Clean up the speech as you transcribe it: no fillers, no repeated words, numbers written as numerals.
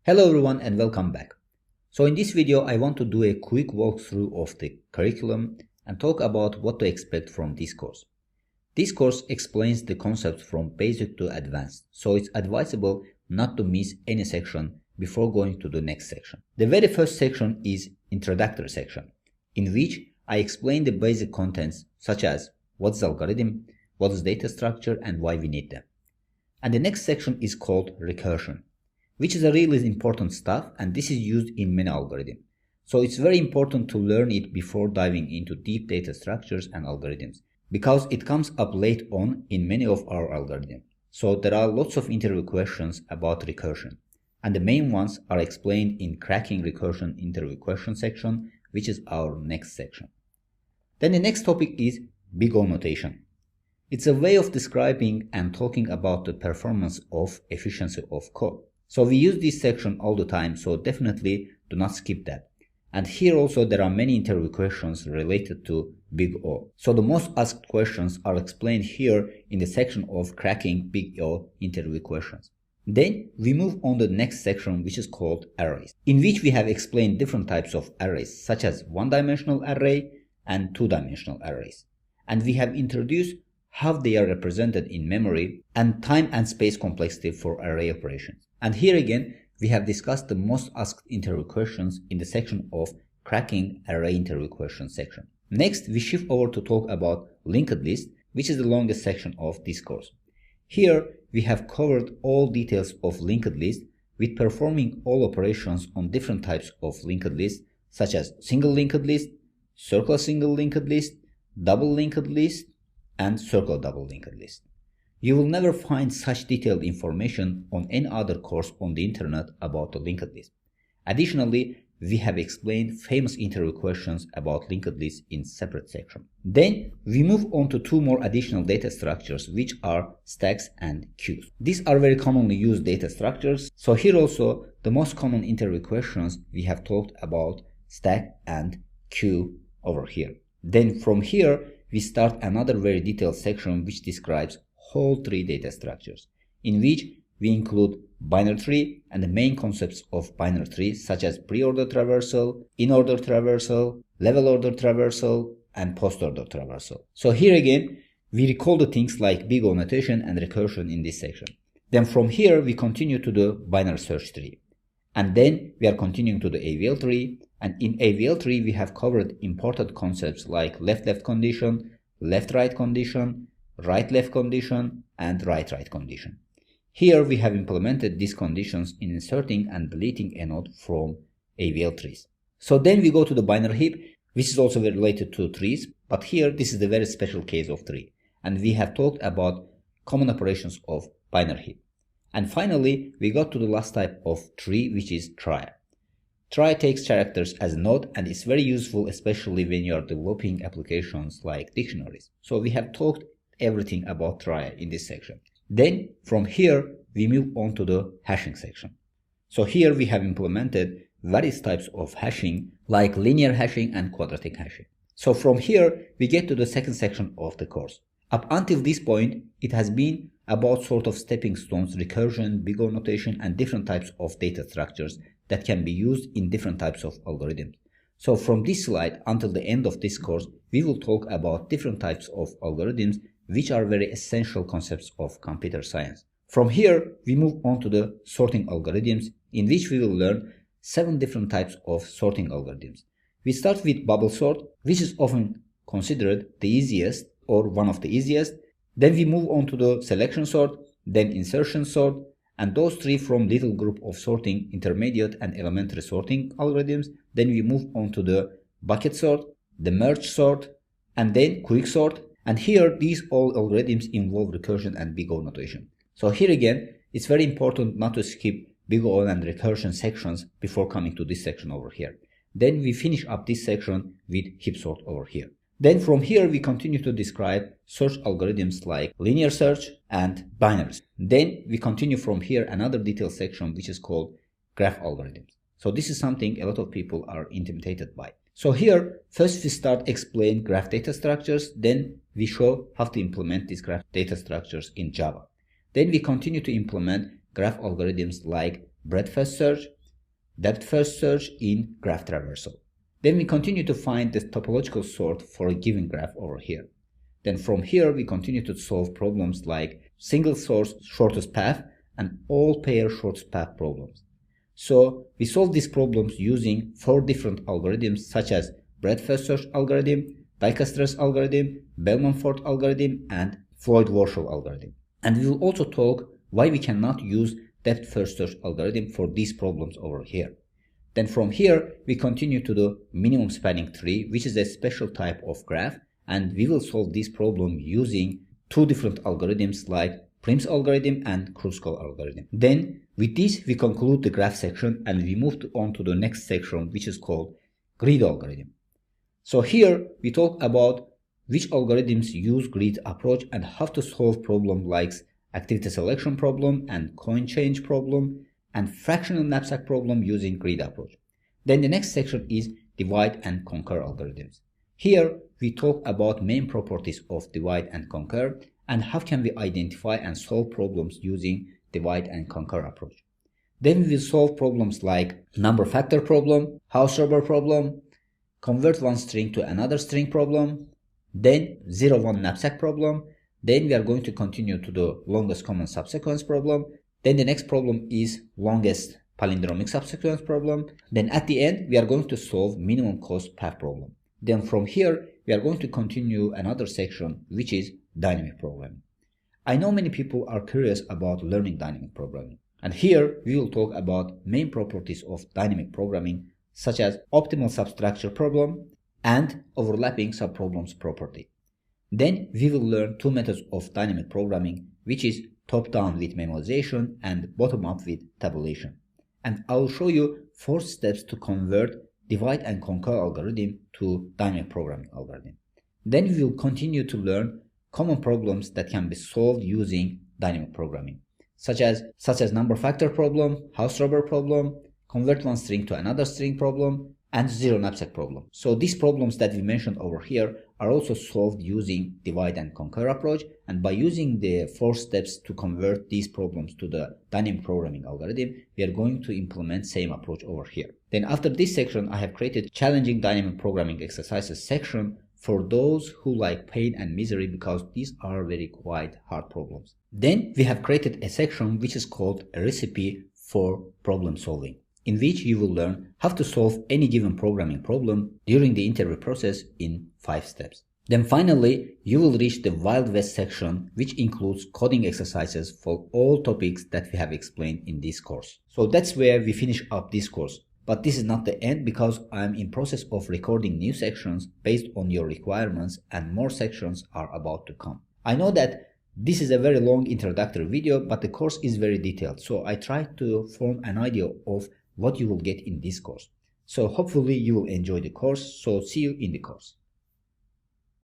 Hello everyone and welcome back. So in this video I want to do a quick walkthrough of the curriculum and talk about what to expect from this course. This course explains the concepts from basic to advanced, so it's advisable not to miss any section before going to the next section. The very first section is introductory section, in which I explain the basic contents such as what is algorithm, what is data structure and why we need them. And the next section is called recursion, which is a really important stuff, and this is used in many algorithms. So it's very important to learn it before diving into deep data structures and algorithms, because it comes up late on in many of our algorithms. So there are lots of interview questions about recursion, and the main ones are explained in cracking recursion interview question section, which is our next section. Then the next topic is big O notation. It's a way of describing and talking about the performance of efficiency of code. So we use this section all the time, so definitely do not skip that. And here also there are many interview questions related to big O. So the most asked questions are explained here in the section of cracking big O interview questions. Then we move on to the next section, which is called arrays, in which we have explained different types of arrays such as one-dimensional array and two-dimensional arrays. And we have introduced how they are represented in memory and time and space complexity for array operations. And here again, we have discussed the most asked interview questions in the section of cracking array interview questions section. Next, we shift over to talk about linked list, which is the longest section of this course. Here, we have covered all details of linked list with performing all operations on different types of linked list, such as single linked list, circle single linked list, double linked list, and circle double linked list. You will never find such detailed information on any other course on the internet about the linked list. Additionally, we have explained famous interview questions about linked list in separate section. Then we move on to two more additional data structures, which are stacks and queues. These are very commonly used data structures. So here also the most common interview questions we have talked about stack and queue over here. Then from here we start another very detailed section which describes whole tree data structures, in which we include binary tree and the main concepts of binary tree such as pre-order traversal, in-order traversal, level order traversal, and post-order traversal. So here again, we recall the things like big O notation and recursion in this section. Then from here, we continue to the binary search tree. And then we are continuing to the AVL tree. And in AVL tree, we have covered important concepts like left-left condition, left-right condition, right-left condition, and right-right condition. Here we have implemented these conditions in inserting and deleting a node from AVL trees. So then we go to the binary heap, which is also related to trees, but here this is the very special case of tree. And we have talked about common operations of binary heap. And finally, we got to the last type of tree, which is trie. Trie takes characters as a node and is very useful, especially when you are developing applications like dictionaries. So we have talked everything about trie in this section. Then from here we move on to the hashing section. So here we have implemented various types of hashing like linear hashing and quadratic hashing. So from here we get to the second section of the course. Up until this point it has been about sort of stepping stones, recursion, big O notation, and different types of data structures that can be used in different types of algorithms. So from this slide until the end of this course we will talk about different types of algorithms which are very essential concepts of computer science. From here, we move on to the sorting algorithms, in which we will learn 7 different types of sorting algorithms. We start with bubble sort, which is often considered the easiest or one of the easiest. Then we move on to the selection sort, then insertion sort, and those three from little group of sorting, intermediate and elementary sorting algorithms. Then we move on to the bucket sort, the merge sort, and then quick sort. And here, these all algorithms involve recursion and big O notation. So here again, it's very important not to skip big O and recursion sections before coming to this section over here. Then we finish up this section with heap sort over here. Then from here, we continue to describe search algorithms like linear search and binaries. Then we continue from here another detailed section which is called graph algorithms. So this is something a lot of people are intimidated by. So here, first we start explain graph data structures, then we show how to implement these graph data structures in Java. Then we continue to implement graph algorithms like breadth-first search, depth-first search in graph traversal. Then we continue to find the topological sort for a given graph over here. Then from here we continue to solve problems like single source shortest path and all pair shortest path problems. So we solve these problems using 4 different algorithms such as breadth-first search algorithm, Dijkstra's algorithm, Bellman-Ford algorithm, and Floyd-Warshall algorithm. And we will also talk why we cannot use depth-first search algorithm for these problems over here. Then from here, we continue to the minimum spanning tree, which is a special type of graph, and we will solve this problem using 2 different algorithms like Prim's algorithm and Kruskal algorithm. Then with this, we conclude the graph section and we move on to the next section, which is called grid algorithm. So here we talk about which algorithms use grid approach and how to solve problems like activity selection problem and coin change problem and fractional knapsack problem using grid approach. Then the next section is divide and conquer algorithms. Here we talk about main properties of divide and conquer and how can we identify and solve problems using divide and conquer approach. Then we will solve problems like number factor problem, house robber problem, convert one string to another string problem, then 0-1 knapsack problem. Then we are going to continue to the longest common subsequence problem. Then the next problem is longest palindromic subsequence problem. Then at the end, we are going to solve minimum cost path problem. Then from here, we are going to continue another section, which is dynamic programming. I know many people are curious about learning dynamic programming. And here, we will talk about main properties of dynamic programming, such as optimal substructure problem and overlapping subproblems property. Then we will learn 2 methods of dynamic programming, which is top-down with memoization and bottom-up with tabulation. And I will show you 4 steps to convert divide and conquer algorithm to dynamic programming algorithm. Then we will continue to learn common problems that can be solved using dynamic programming, such as number factor problem, house robber problem, convert one string to another string problem, and 0 knapsack problem. So these problems that we mentioned over here are also solved using divide and conquer approach, and by using the 4 steps to convert these problems to the dynamic programming algorithm, we are going to implement same approach over here. Then after this section, I have created challenging dynamic programming exercises section for those who like pain and misery, because these are very quite hard problems. Then we have created a section which is called a recipe for problem solving, in which you will learn how to solve any given programming problem during the interview process in 5 steps. Then finally, you will reach the Wild West section, which includes coding exercises for all topics that we have explained in this course. So that's where we finish up this course. But this is not the end, because I am in process of recording new sections based on your requirements, and more sections are about to come. I know that this is a very long introductory video, but the course is very detailed, so I tried to form an idea of what you will get in this course. So hopefully you will enjoy the course. So see you in the course.